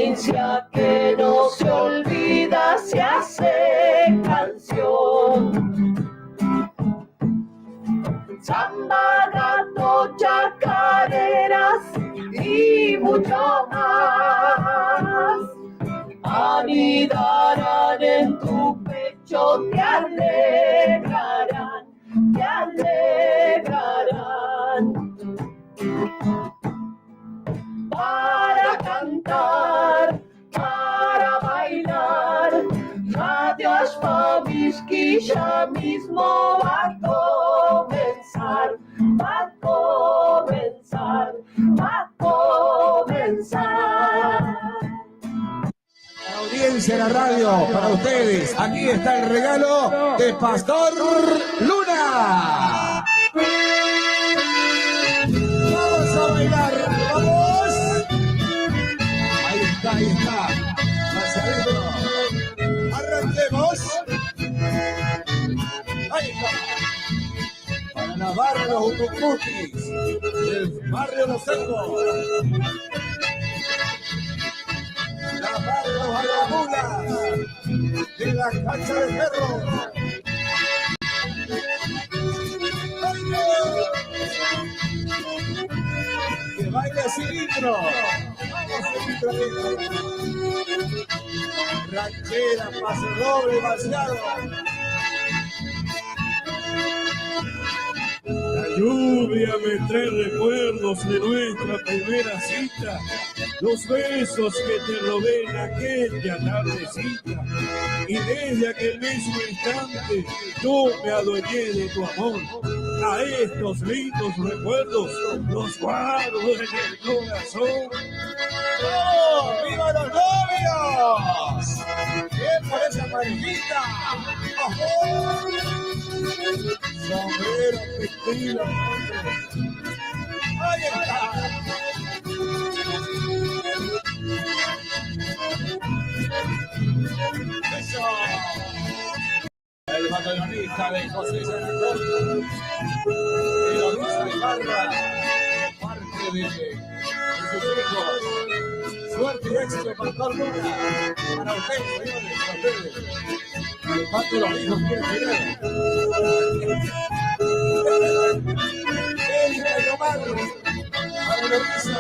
provincia que no se olvida se hace canción. Samba, gato, chacareras y mucho más anidarán en tu pecho, te alegrarán, te alegrarán. Para cantar, para bailar, Radio Ashfabishki ya mismo va a comenzar, va a comenzar, va a comenzar. La audiencia de la radio, para ustedes, aquí está el regalo de Pastor Luna. Vamos a bailar, vamos. Ahí está, ahí está. Pasadito. Arranquemos. Ahí está. Para la barra de los Utucutis, del barrio Los Cercos. La barra de los Agamulas, de la cancha de perro. Que baile cilindro. Vamos cilindro. Ranchera, paso doble, vaciado. La lluvia me trae recuerdos de nuestra primera cita, los besos que te robé en aquella tardecita, y desde aquel mismo instante yo me adueñé de tu amor. A estos lindos recuerdos los guardo en el corazón. ¡Oh! ¡Viva los novios! ¡Bien por esa parejita! ¡Ojo! Sombrero, pistilo. ¡Ahí está! ¡Eso! El bandoneonista de José Santos, Eloisa Ibarra, parte de sus hijos. Suerte y éxito, Pastor Luna. Para ustedes, señores, para ustedes. ¿Cuánto los hijos quieren tener? Erika y Omar, para Eloisa,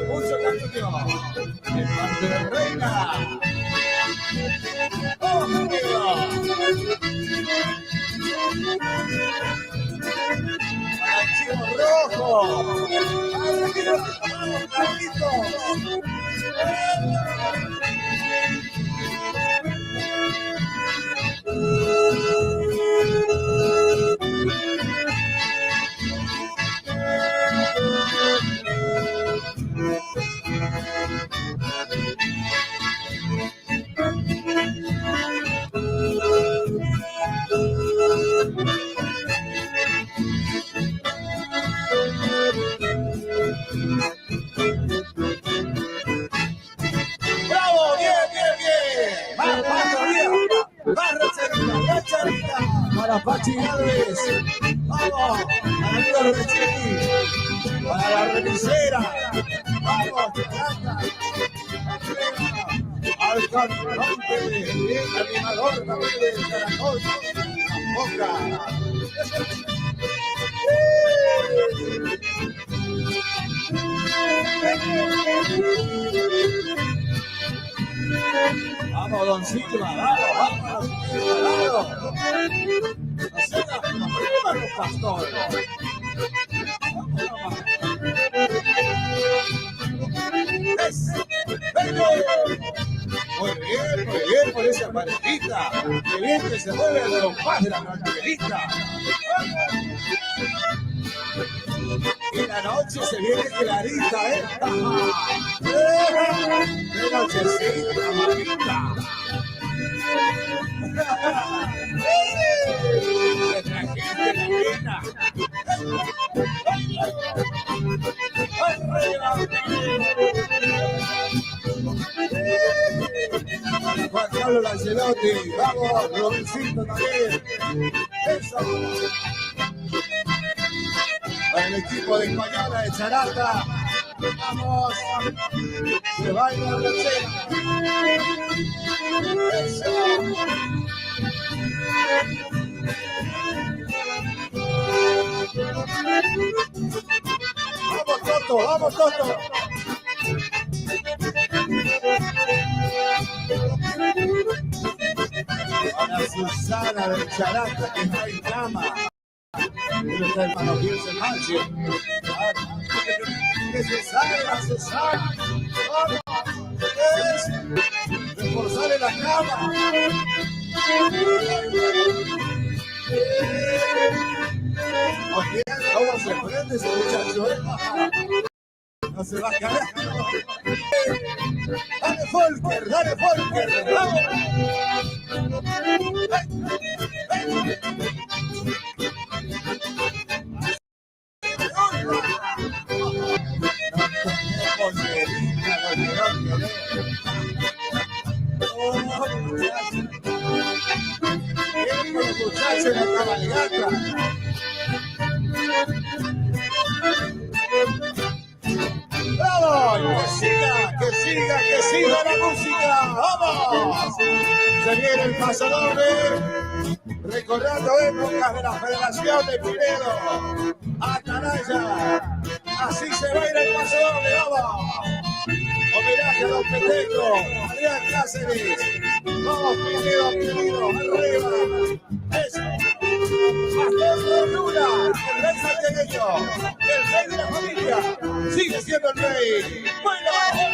mucho cariño. De parte de Reina. ¡Oh, amigo! ¡Archivo rojo! ¡Archivo rojo! ¡Bravo! ¡Bien, bien, bien! ¡Más todavía! ¡Más racharita! ¡Racharita! Para Pachi Gálvez. ¡Vamos! Para la Rechetti. Para la remisera. ¡Vamos, Chacata! Al cantante, el animador también de Zaragoza. ¡Boca! Vamos, don Silva, vamos, vamos, Pastor. Muy bien por esa parejita. Qué bien que se mueve el compás de la rancherita. Y la noche se viene clarita, ¿eh? ¡Qué nochecita, mamita! ¡Nuestra gente buena! Juan Carlos Lancelotti, vamos, Robincito también. Eso. Para el equipo de Española de Charata, Vamos. Se baila la ranchera. Eso. Vamos, Toto, vamos, Toto. Para Susana del Charata, que está en cama. Pero está el mano bien se manche. Que se salga, Susana. Vamos. Es reforzarle la cama. Oye, ¿cómo se prende ese muchacho? No se va a caer. Dale, Volker, dale, Volker. ¡Bravo! Muchacho en la cabalgata. ¡Bravo! Que siga la música. ¡Vamos! Se viene el paso doble, recordando épocas de la Federación de Pinedo. Atalaya. Así se va a ir el paso doble. ¡Vamos! Homenaje a Don Peteco, Adrián Cáceres. Vamos, Pinedo, arriba. Eso. Pastor Luna, el rey santiagueño, el rey de la familia, sigue siendo el rey. Bueno, vamos,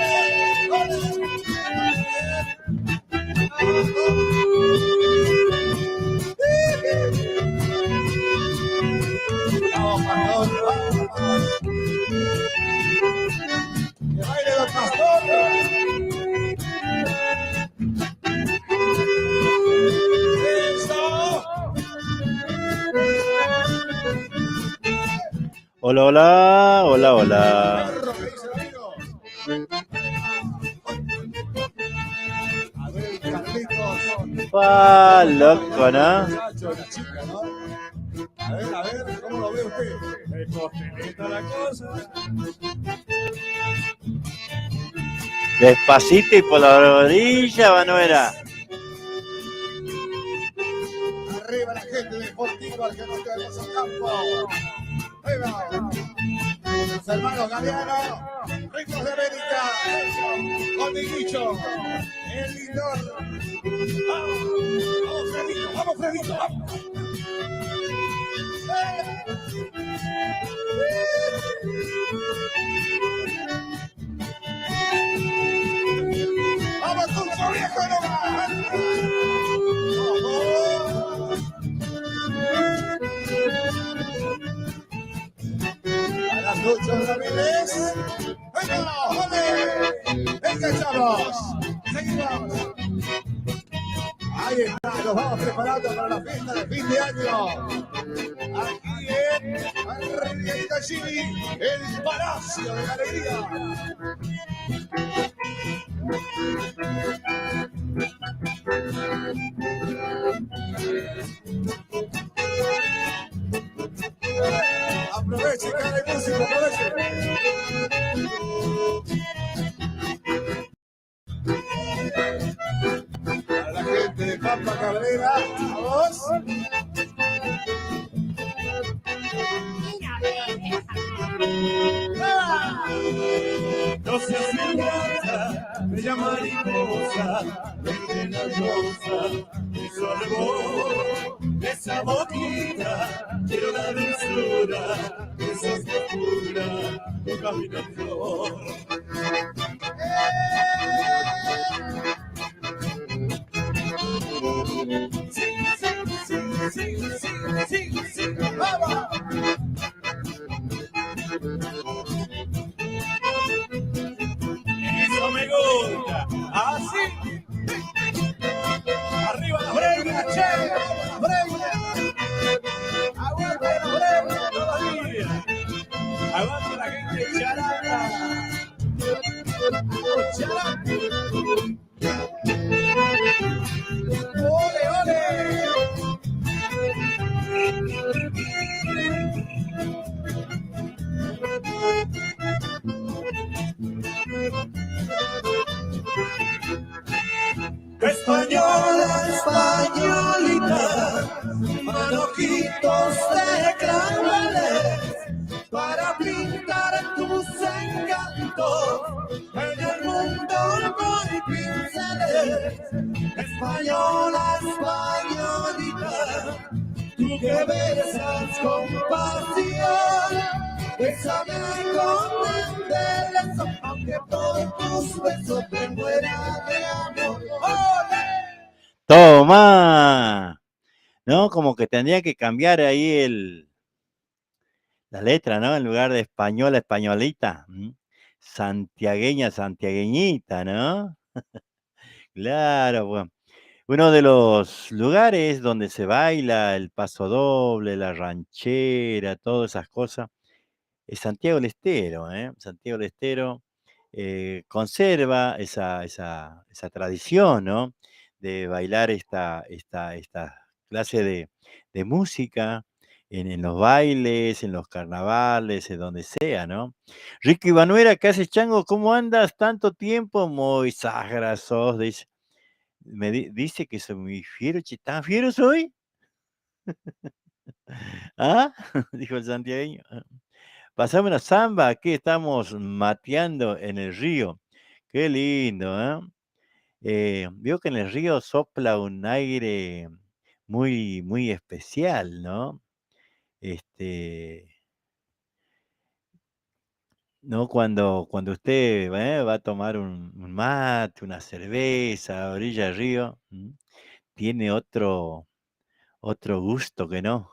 Pastor, vamos. Que baile Don Pastor. Hola, hola, hola, hola. A ver, Carlitos. Pa, loco, ¿no? A ver, ¿cómo lo ve usted? Es costeneta la cosa. Despacito y por la orilla, Manuela. Arriba la gente de Sportivo Argentino de Paso Campo. Arriba. Los hermanos Galeano, Ricos de América, con Diguicho, el Lindor. Vamos, Fredito, vamos, Fredito, vamos. Vamos, Tucho, viejo, nomás. A las Tucho Ramírez. ¡Venga, vale! ¡Venga, chavos! ¡Seguimos! Ahí está, nos vamos preparando para la fiesta de fin de año. Aquí en Margarita Chini, el Palacio de la Alegría. Aproveche, cara de música, aproveche. Para la gente de Pampa Cabrera, vamos. No seas ingrata, bella mariposa, verde la rosa, eso arrebó, esa boquita, quiero la dulzura, esa locura, tu camino en flor. Sí, ¡Vamos! Eso me gusta, así. Arriba la breña, che, la breña. Aguante la breña todavía. Aguante la gente charata. Charata. ¡Ole, ole! En el mundo no hay pinceles, española, españolita, tú que besas con pasión, bésame con embeleso, aunque por tus besos me muera de amor. ¡Ole! ¡Toma! ¿No? Como que tendría que cambiar ahí la letra, ¿no? En lugar de española, españolita. Santiagueña, santiagueñita, ¿no? Claro, bueno. Uno de los lugares donde se baila el paso doble, la ranchera, todas esas cosas, es Santiago del Estero, ¿eh? Santiago del Estero conserva esa tradición, ¿no? De bailar esta clase de música en los bailes, en los carnavales, en donde sea, ¿no? Ricky Vanuera, ¿qué haces, chango? ¿Cómo andas? Tanto tiempo, muy sagrasos, dice que soy muy fiero, che, ¿tan fiero soy? ¿Ah? Dijo el santiagueño. Pasame una samba, aquí estamos mateando en el río. Qué lindo, ¿eh? Veo que en el río sopla un aire muy, muy especial, ¿no? Este, ¿no? Cuando usted va a tomar un mate, una cerveza a orilla del río, tiene otro gusto que no.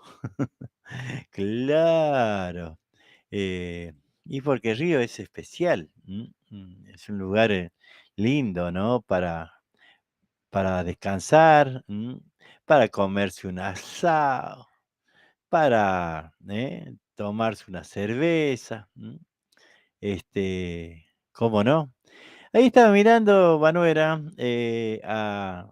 Claro. eh, y porque el río es especial, es un lugar lindo, ¿no? Para descansar, para comerse un asado, para tomarse una cerveza, ¿cómo no? Ahí estaba mirando, Manuela, a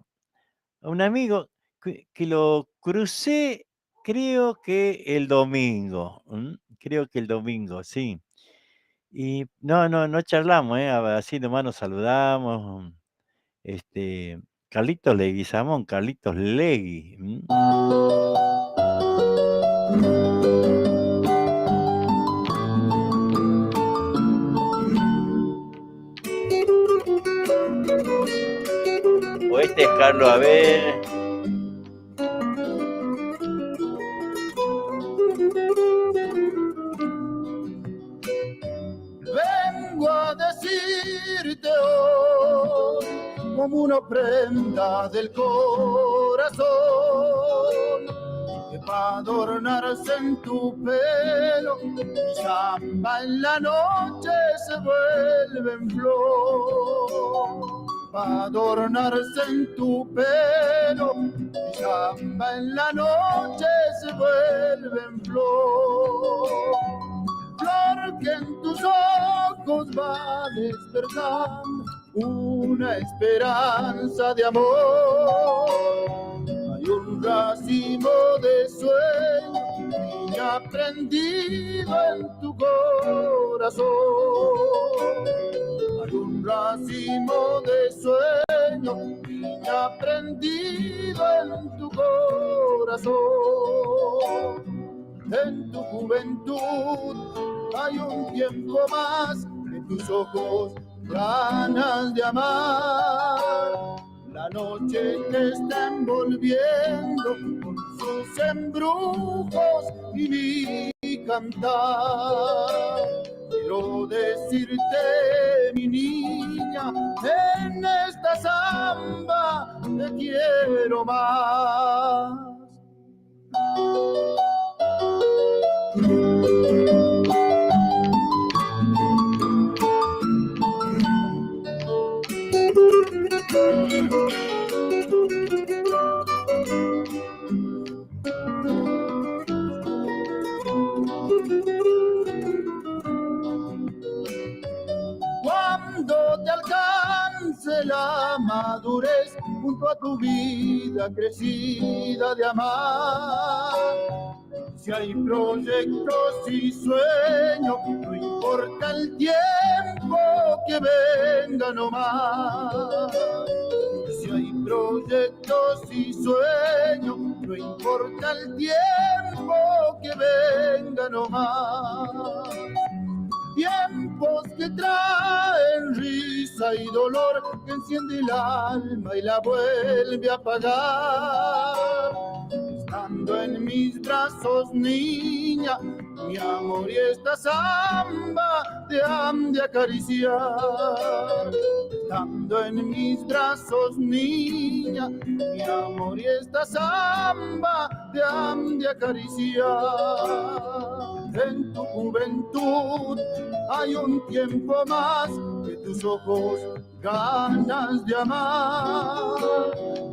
un amigo que lo crucé, creo que el domingo, creo que el domingo, sí. Y no charlamos, así nomás nos saludamos, este, Carlitos Leguizamón, Carlitos Legui. O este es Carlos, a ver. Vengo a decirte hoy, como una prenda del corazón, que para adornarse en tu pelo, mi samba en la noche se vuelve en flor. Para adornarse en tu pelo, mi samba en la noche se vuelve en flor. Flor que en tus ojos va despertando una esperanza de amor. Hay un racimo de sueño, niña, prendido en tu corazón. Hay un racimo de sueño, niña, prendido en tu corazón. En tu juventud hay un tiempo más, en tus ojos ganas de amar. La noche te está envolviendo con sus embrujos y mi cantar. Quiero decirte, mi niña, en esta samba te quiero más. Cuando te alcance la madurez, junto a tu vida crecida de amar, si hay proyectos y sueños, no importa el tiempo que venga nomás. Si hay proyectos y sueños, no importa el tiempo que venga nomás. Tiempos que traen tristeza y dolor que enciende el alma y la vuelve a apagar. Estando en mis brazos, niña, mi amor, y esta samba te han de acariciar. Estando en mis brazos, niña, mi amor, y esta samba te han de acariciar. En tu juventud hay un tiempo más que tus ojos ganas de amar.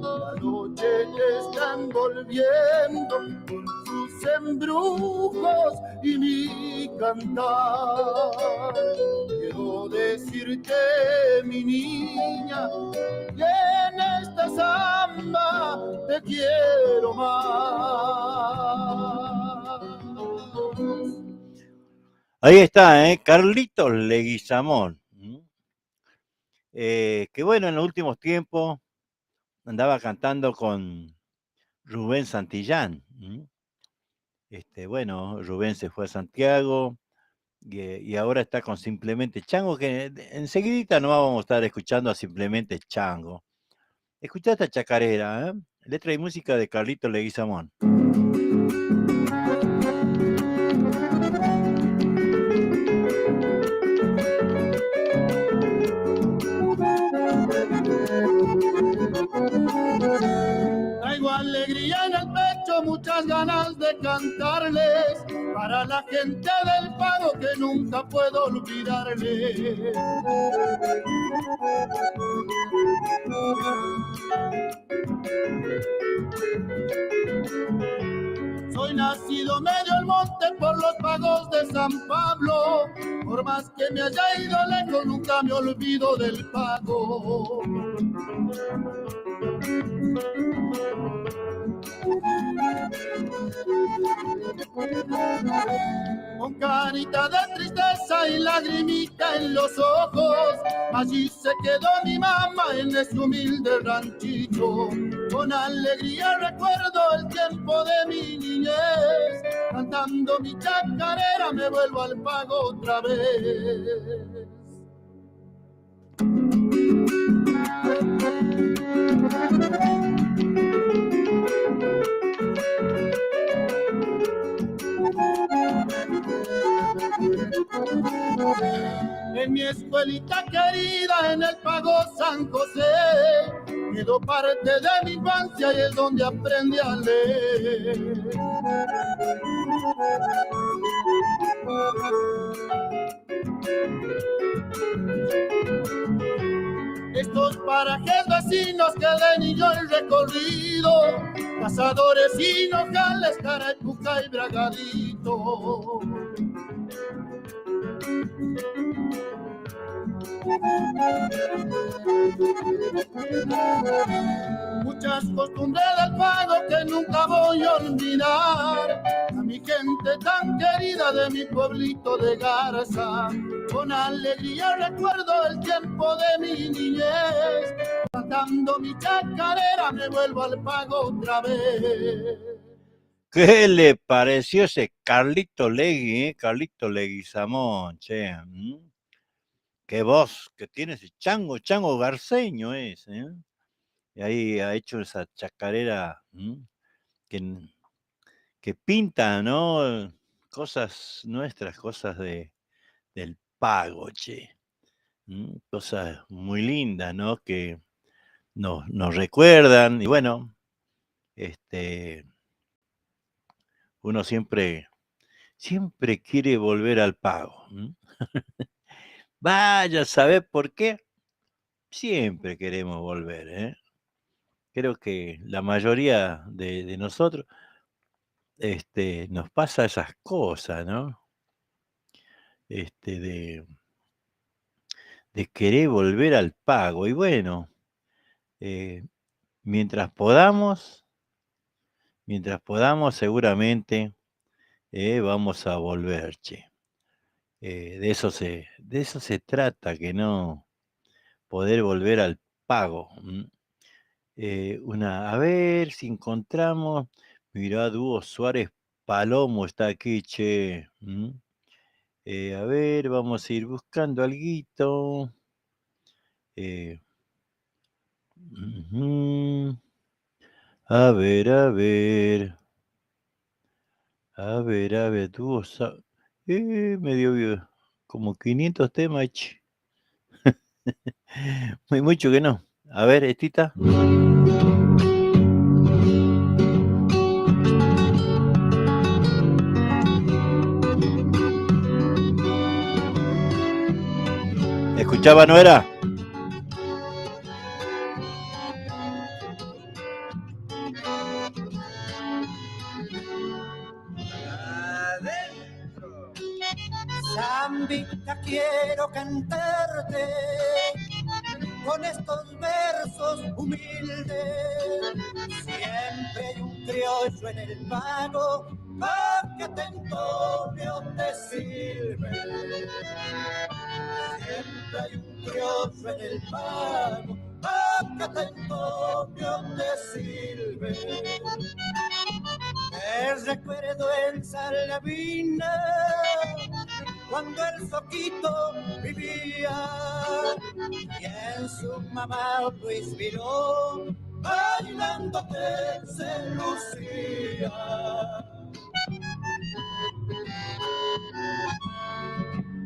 La noche te está envolviendo con sus embrujos y mi cantar. Quiero decirte, mi niña, que en esta samba te quiero más. Ahí está, Carlitos Leguizamón. Que bueno, en los últimos tiempos andaba cantando con Rubén Santillán. Bueno, Rubén se fue a Santiago y ahora está con Simplemente Chango, que enseguidita no vamos a estar escuchando a Simplemente Chango. Escuchá esta chacarera, letra y música de Carlitos Leguizamón. Traigo alegría en el pecho, muchas ganas de cantarles para la gente del pago que nunca puedo olvidarles. Soy nacido medio al monte por los pagos de San Pablo, por más que me haya ido lejos nunca me olvido del pago. Con carita de tristeza y lagrimita en los ojos, allí se quedó mi mamá en ese humilde ranchito. Con alegría recuerdo el tiempo de mi niñez, cantando mi chacarera me vuelvo al pago otra vez. En mi escuelita querida en el Pago San José quedó parte de mi infancia y es donde aprendí a leer. Estos parajes vecinos que de niño he recorrido, cazadores y nogales, Carapuca y Bragadito. Muchas costumbres del pago que nunca voy a olvidar, a mi gente tan querida de mi pueblito de Garza. Con alegría recuerdo el tiempo de mi niñez, cantando mi chacarera me vuelvo al pago otra vez. ¿Qué le pareció ese Carlito Legui, Carlito Leguizamón, che? Qué voz que tiene ese chango garceño es, Y ahí ha hecho esa chacarera que pinta, ¿no? Cosas nuestras, cosas del pago, che. Cosas muy lindas, ¿no? Que nos recuerdan y bueno, uno siempre quiere volver al pago. Vaya a saber por qué. Siempre queremos volver, ¿eh? Creo que la mayoría de nosotros nos pasa esas cosas, ¿no? De querer volver al pago. Y bueno, mientras podamos, seguramente vamos a volver, che. De eso se trata, que no poder volver al pago. A ver si encontramos. Mirá, Dúo Suárez Palomo está aquí, che. A ver, vamos a ir buscando alguito. Ujú. A ver, a ver. A ver, dúo me dio como 500 temas, che. Muy mucho que no. A ver, Estita. ¿Escuchaba, no era? Adentro. Zambita, quiero cantarte con estos versos humildes. Siempre hay un criollo en el pago para que te entone o te sirve. Siempre hay un criollo en el pago para que te entone o te sirve. Me recuerdo en Salavina cuando el Soquito vivía y en su mamá Luis Viró bailando que se lucía.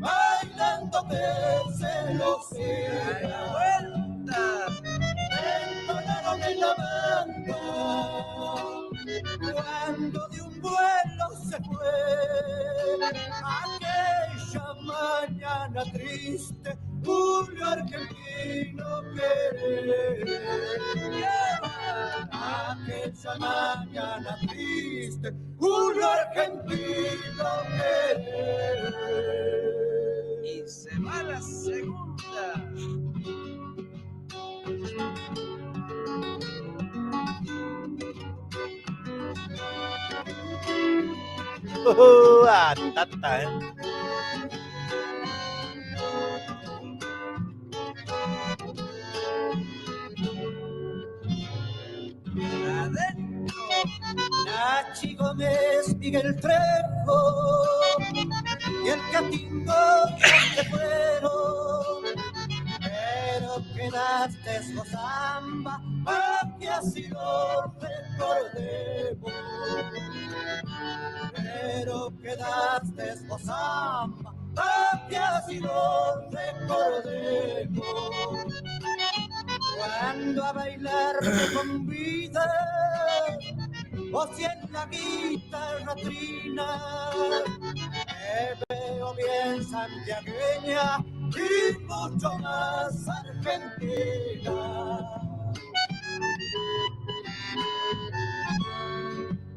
Bailando que se lucía. Entonaron en la banda cuando de un vuelo se fue aquella mañana triste Julio Argentino aquella mañana triste Julio Argentino y se va la segunda. Tata, Adentro. Nachi Gómez, Miguel Trejo y el Catingo se fueron, pero quedaste vos samba, para que así lo recordemos. Pero quedaste vos samba, para que así lo recordemos. Cuando a bailar te convidas, vos y en la guitarra trina, me veo bien santiagueña y mucho más argentina.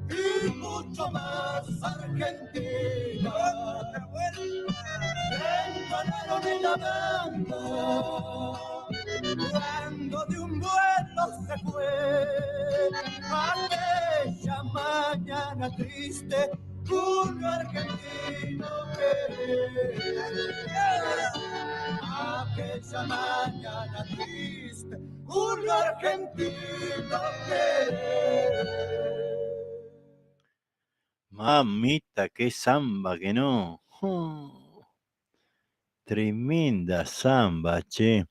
Y mucho más argentina. Entonaron en la banda cuando de un vuelo se fue aquella mañana triste Julio Argentino aquella mañana triste Julio Argentino Mamita, qué samba que no. Tremenda samba, che.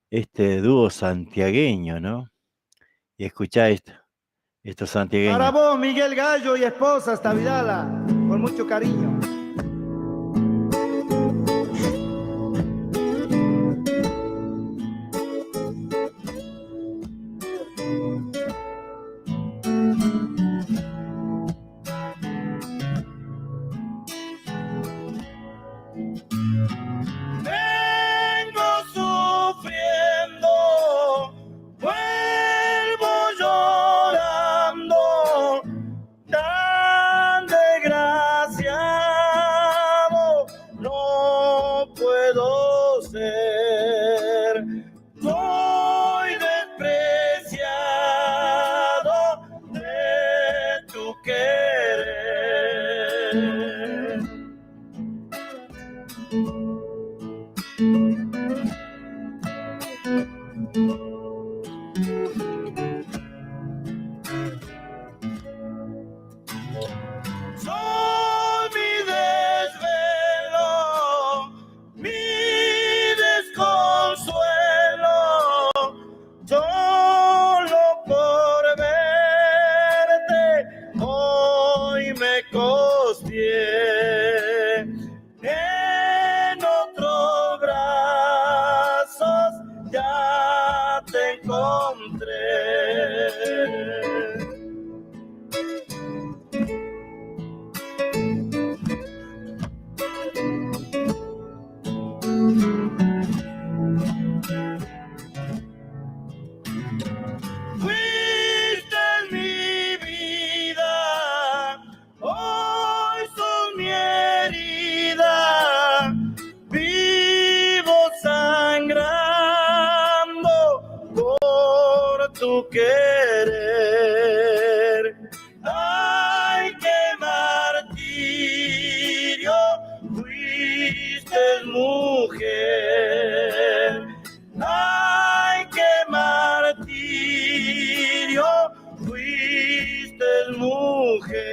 Este dúo santiagueño, ¿no? Y escuchá estos santiagueños. Para vos, Miguel Gallo y esposa, hasta Vidala, con mucho cariño. Tan desgraciado querer. Ay, qué martirio, fuiste mujer. Ay, qué martirio, fuiste mujer.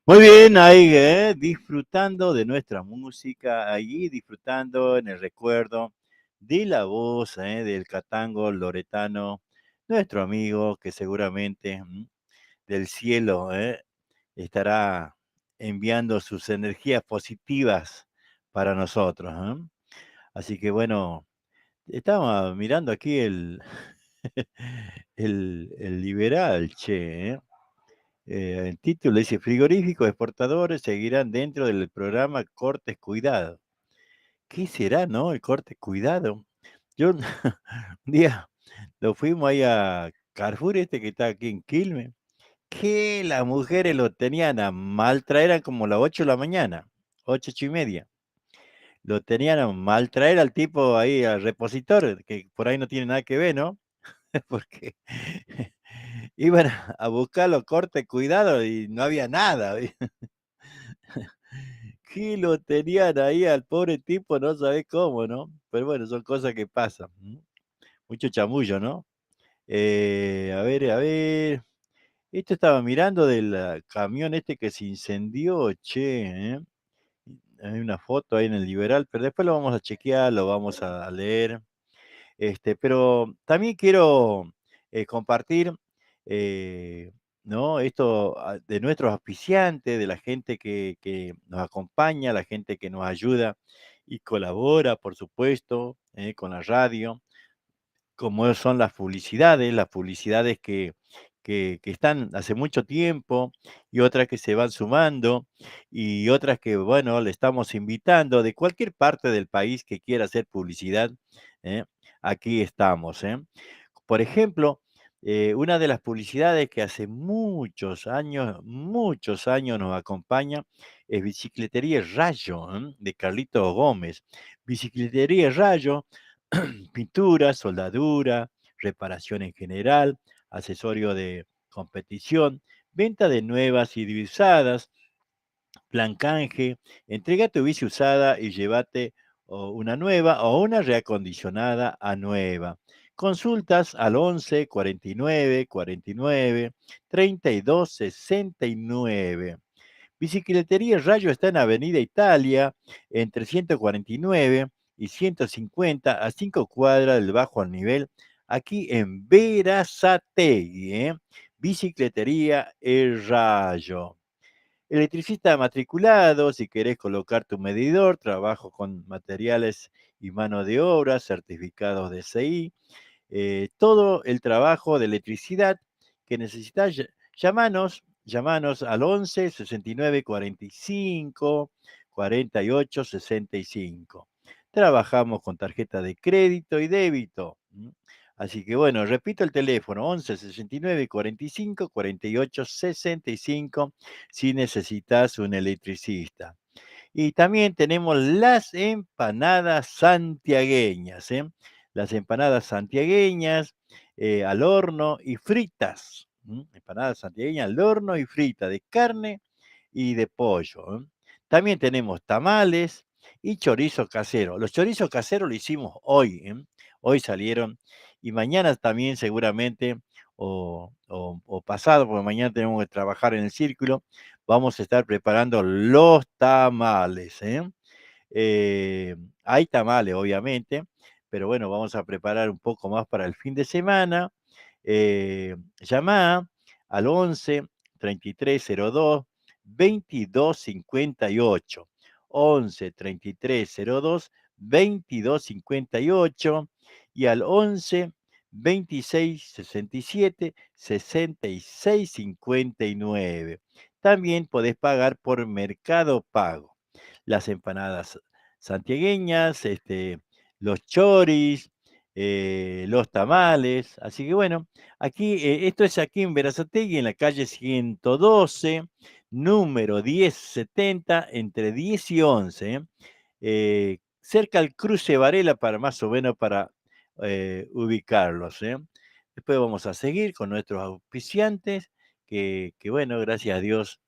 Muy bien, ahí disfrutando de nuestra música, allí disfrutando en el recuerdo de la voz del catango loretano, nuestro amigo que seguramente del cielo estará enviando sus energías positivas para nosotros. Así que bueno, estaba mirando aquí el liberal, che. El título dice, frigoríficos exportadores seguirán dentro del programa Cortes Cuidado. ¿Qué será, no? El Cortes Cuidado. Yo un día lo fuimos ahí a Carrefour, este que está aquí en Quilmes, que las mujeres lo tenían a maltraer, eran como las 8 de la mañana, 8:30. Lo tenían a maltraer al tipo ahí, al repositor, que por ahí no tiene nada que ver, ¿no? Porque iban a buscar los cortes cuidado y no había nada. Que lo tenían ahí al pobre tipo, no sabés cómo, ¿no? Pero bueno, son cosas que pasan. Mucho chamullo, ¿no? A ver. Esto estaba mirando del camión este que se incendió, che, ¿eh? Hay una foto ahí en el Liberal, pero después lo vamos a chequear, lo vamos a leer. Pero también quiero compartir, eh, ¿no? Esto de nuestros auspiciantes, de la gente que nos acompaña, la gente que nos ayuda y colabora, por supuesto, con la radio, como son las publicidades que están hace mucho tiempo y otras que se van sumando y otras que, bueno, le estamos invitando de cualquier parte del país que quiera hacer publicidad, ¿eh? Aquí estamos, ¿eh? Por ejemplo, una de las publicidades que hace muchos años nos acompaña es Bicicletería Rayo, de Carlito Gómez. Bicicletería Rayo, pintura, soldadura, reparación en general, accesorio de competición, venta de nuevas y de usadas, plan canje, entrega tu bici usada y llévate o una nueva o una reacondicionada a nueva. Consultas al 11 49 49 32 69. Bicicletería Rayo está en Avenida Italia, entre 149 y 150, a 5 cuadras del Bajo al Nivel, aquí en Berazategui. Bicicletería El Rayo. Electricista matriculado, si querés colocar tu medidor, trabajo con materiales y mano de obra, certificados de CI, todo el trabajo de electricidad que necesitas, llamanos al 11 69 45 48 65. Trabajamos con tarjeta de crédito y débito. Así que bueno, repito el teléfono, 11 69 45 48 65, si necesitas un electricista. Y también tenemos las empanadas santiagueñas, ¿eh? Las empanadas santiagueñas al horno y fritas. Empanadas santiagueñas al horno y fritas de carne y de pollo. También tenemos tamales y chorizo casero. Los chorizos caseros lo hicimos hoy. Hoy salieron y mañana también seguramente o pasado, porque mañana tenemos que trabajar en el círculo, vamos a estar preparando los tamales. Hay tamales, obviamente, pero bueno, vamos a preparar un poco más para el fin de semana. Llama al 11 3302 2258. 11 3302 2258 y al 11 26 67 66 59. También podés pagar por Mercado Pago. Las empanadas santiagueñas, los choris, los tamales. Así que bueno, aquí, esto es aquí en Berazategui, en la calle 112, número 1070, entre 10 y 11, cerca al cruce Varela, para más o menos para ubicarlos, ¿eh? Después vamos a seguir con nuestros auspiciantes, que bueno, gracias a Dios,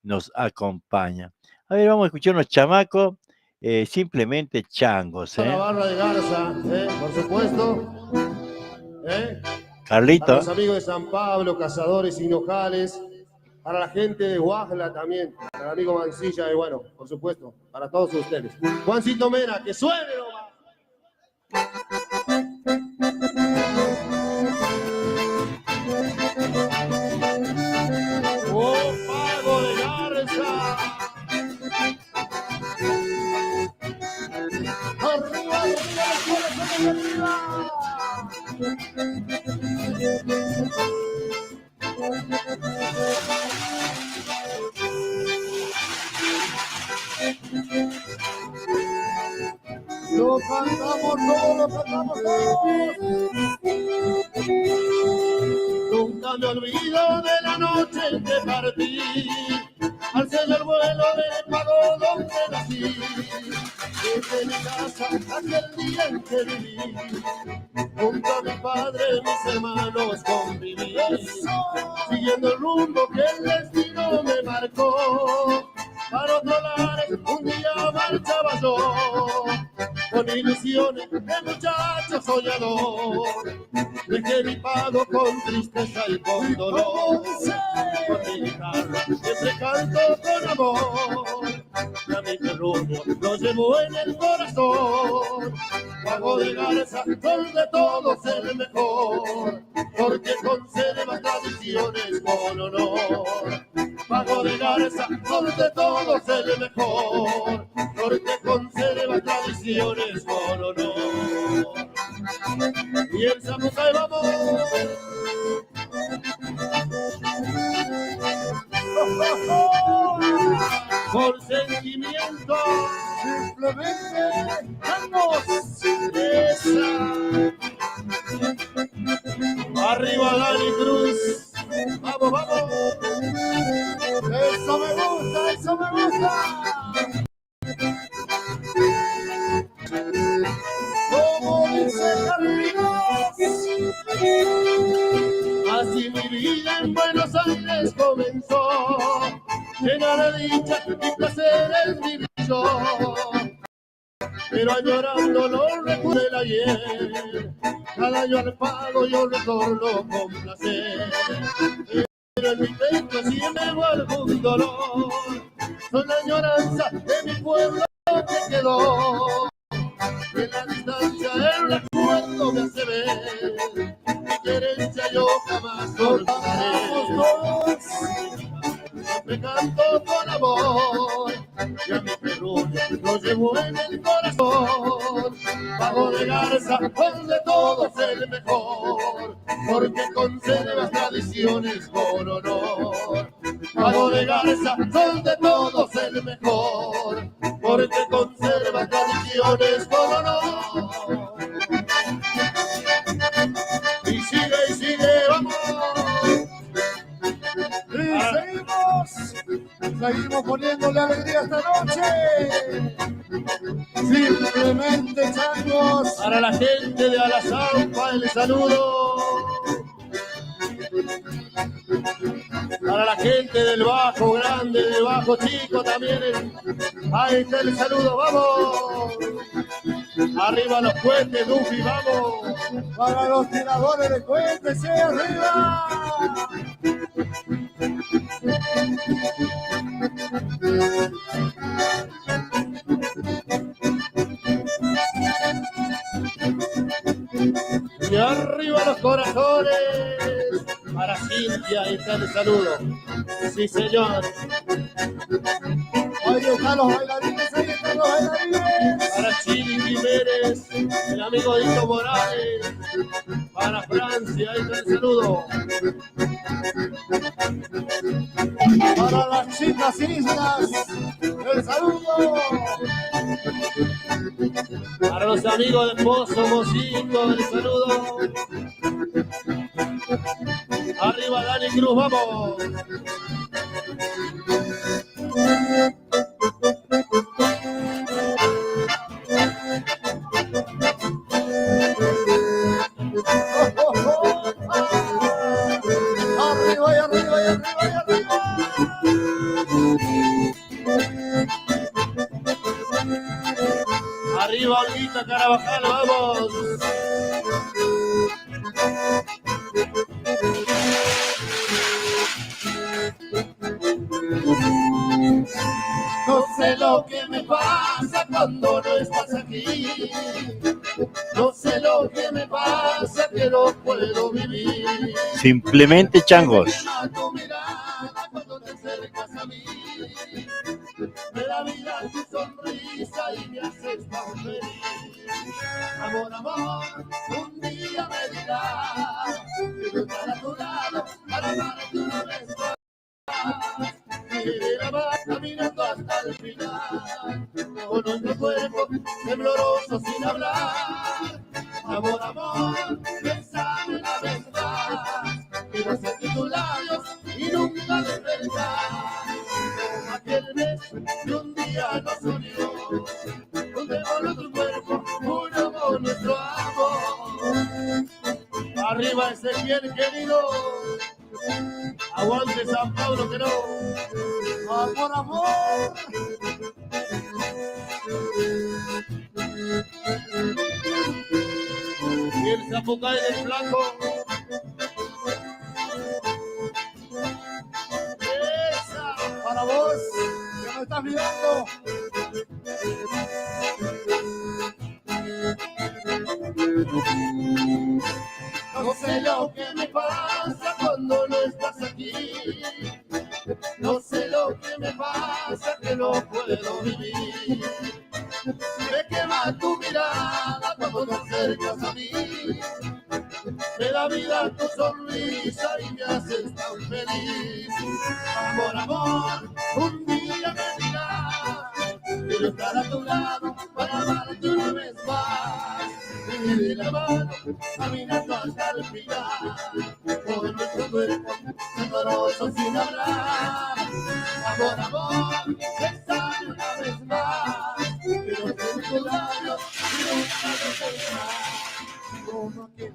nos acompaña. A ver, vamos a escuchar unos chamacos, simplemente changos, La barra de Garza, por supuesto. Para Carlito. los amigos de San Pablo, Cazadores Hinojales, para la gente de Guajla también, para el amigo Mancilla, y bueno, por supuesto, para todos ustedes. Juancito Mena, que suene nomás. ¡Oh, Pago de Garza! ¡Arriba, arriba! Lo cantamos todos, lo cantamos todos. Nunca me olvido de la noche en que partí, al sello el vuelo del pago donde nací. Desde mi casa aquel día en que viví, junto a mi padre, mis hermanos conviví, siguiendo el rumbo que el destino me marcó. Para otro lado un día marchaba yo, con ilusiones de muchacho soñador. Dejé mi pago con tristeza y con dolor, con mi guitarra siempre canto con amor. Y a mi terruño lo llevo en el corazón. Pago de Garza, son de todos el mejor, porque conserva tradiciones con honor. Pago de Garza, son de todos el mejor, porque conserva tradiciones con honor. Y el Zapucay vamos. Por sentimiento, simplemente vamos. Esa. Arriba Dani Cruz. Vamos, vamos. Eso me gusta, eso me gusta. Como dice Carlitos, así mi vida en Buenos Aires comenzó, llena de dicha y placeres viví yo, pero añorando los recuerdos del ayer, cada año al pago yo retorno con placer. Pero en mi pecho siempre guardo algún dolor, son la añoranza de mi pueblo que quedó. Y en la distancia el recuerdo me hace ver, mi querencia yo jamás olvidaré. Me canto con amor, y a mi terruño lo llevo en el corazón. Pago de Garza, con de todos el mejor, porque conserva tradiciones con honor. Pago de Garza, son de todos el mejor, porque conserva tradiciones con honor. Y sigue, vamos. Y seguimos poniéndole alegría esta noche. Simplemente changos. Para la gente de Alazampa el saludo. Para la gente del Bajo Grande, del Bajo Chico también. Ahí está el saludo, vamos. Arriba los puentes, Duffy, vamos. Para los tiradores de puentes, ¡sí, arriba! Y arriba los corazones. Para Cintia, ahí está el saludo. Sí, señor. Ahí están los bailarines, ahí están los bailarines. Para Chili Jiménez, el amigo Dito Morales. Para Francia, ahí está el saludo. Para las chicas islas, el saludo. Para los amigos de Pozo Mosito, el saludo. Arriba Dani Cruz, vamos. Arriba, Olguita Carabajal, vamos. No sé lo que me pasa cuando no estás aquí. No sé lo que me pasa, que no puedo vivir. Simplemente changos. Me quema tu mirada cuando te acercas a mí. Me da vida tu sonrisa y me haces tan feliz. Amor, amor, un día me dirás que yo estaré a tu lado para amarte una vez más. Y la vas caminando hasta el final, con nuestro cuerpo tembloroso sin hablar. Amor, amor, bésame una vez más. Quiero sentir tus labios y nunca despertar. Como aquel beso que un día nos unió, juntémonos tu cuerpo, unamos nuestro amor. Arriba Ezequiel querido, aguante San Pablo que no. Amor, amor. Y el Zapucay del Blanco. Esa, para vos, que me estás mirando. No sé lo que me pasa cuando no estás aquí. No sé lo que me pasa, que no puedo vivir. Me quema tu mirada cuando te acercas a mí. Me da vida tu sonrisa y me haces tan feliz. Amor, amor, un día me dirás, quiero estar a tu lado para amarte una vez más. Y de la mano, caminando hasta el final, con nuestro cuerpo tembloroso sin hablar. Amor, amor, bésame una vez más. Quiero ser tus labios y nunca despertar. Como aquel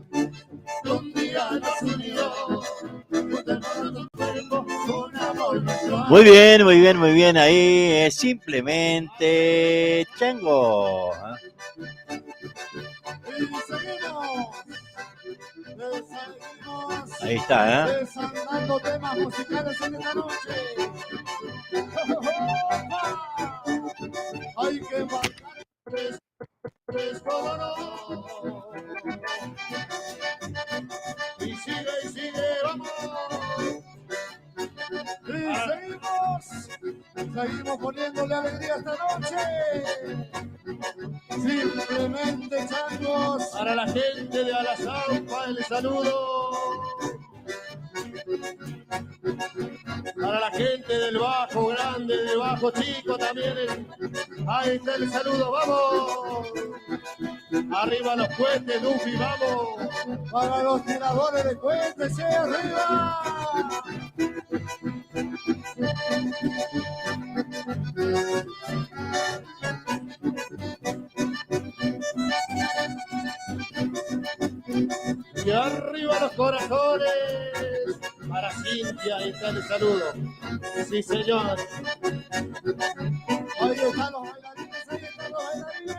un día nos unió, juntémonos tu cuerpo con amor nuestro amor. Muy bien, muy bien, muy bien. Ahí es simplemente chango. Ahí está, ¿eh? Desandando temas musicales en esta noche. Hay que marcar tres coloró. Y sigue, vamos. Y seguimos poniéndole alegría esta noche. Simplemente changos. Para la gente de Alazampa, el saludo. Para la gente del Bajo Grande, del Bajo Chico también. Ahí está el saludo, vamos. Arriba los puentes, Duffy, vamos. Para los tiradores de puentes, arriba. Y arriba los corazones. Para Cintia, ahí está el saludo. Sí, señor. Ahí están los bailarines, ahí están los bailarines.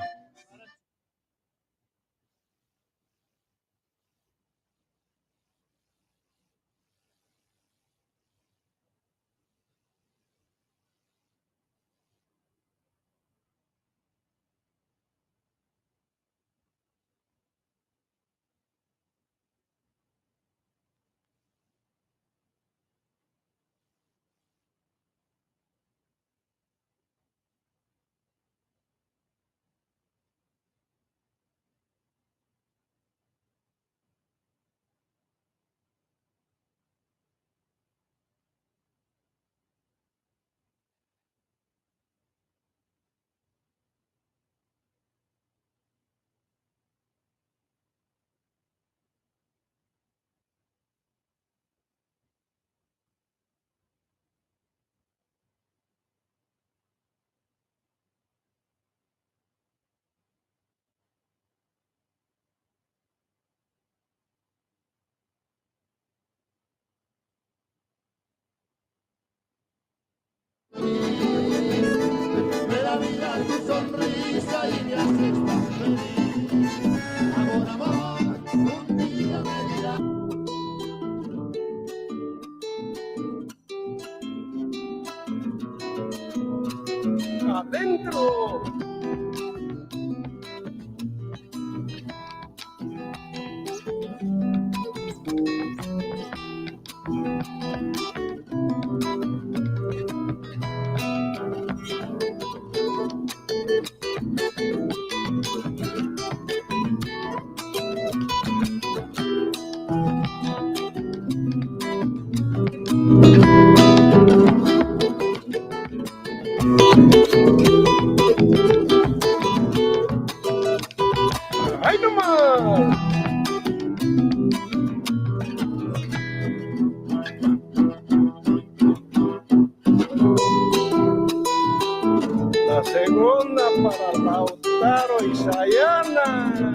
Me da vida tu sonrisa y me haces Claro y Sayana.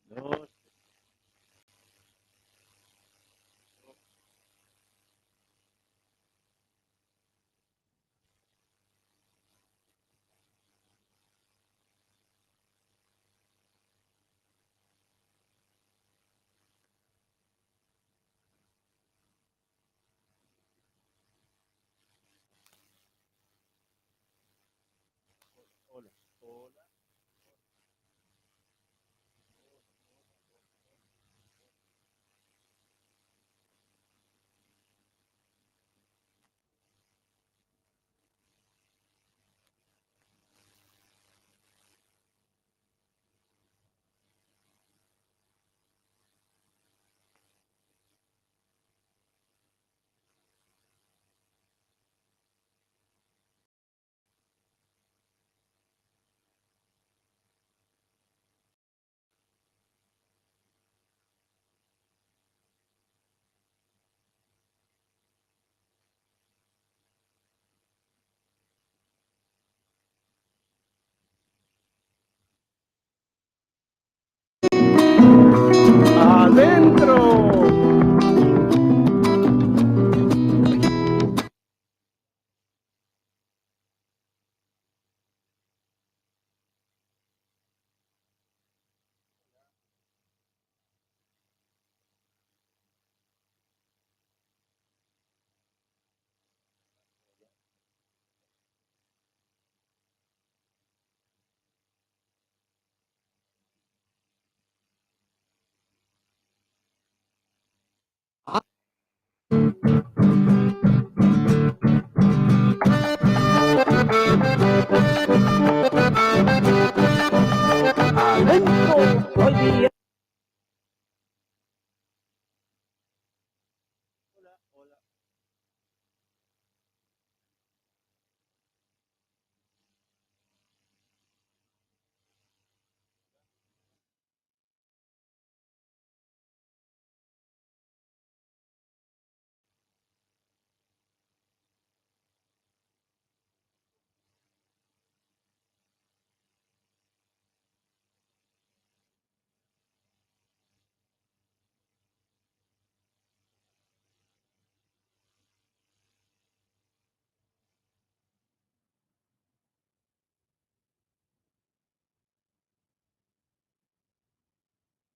Dos. Hola, hola. Adentro. Adentro. Hoy día. Hola, hola.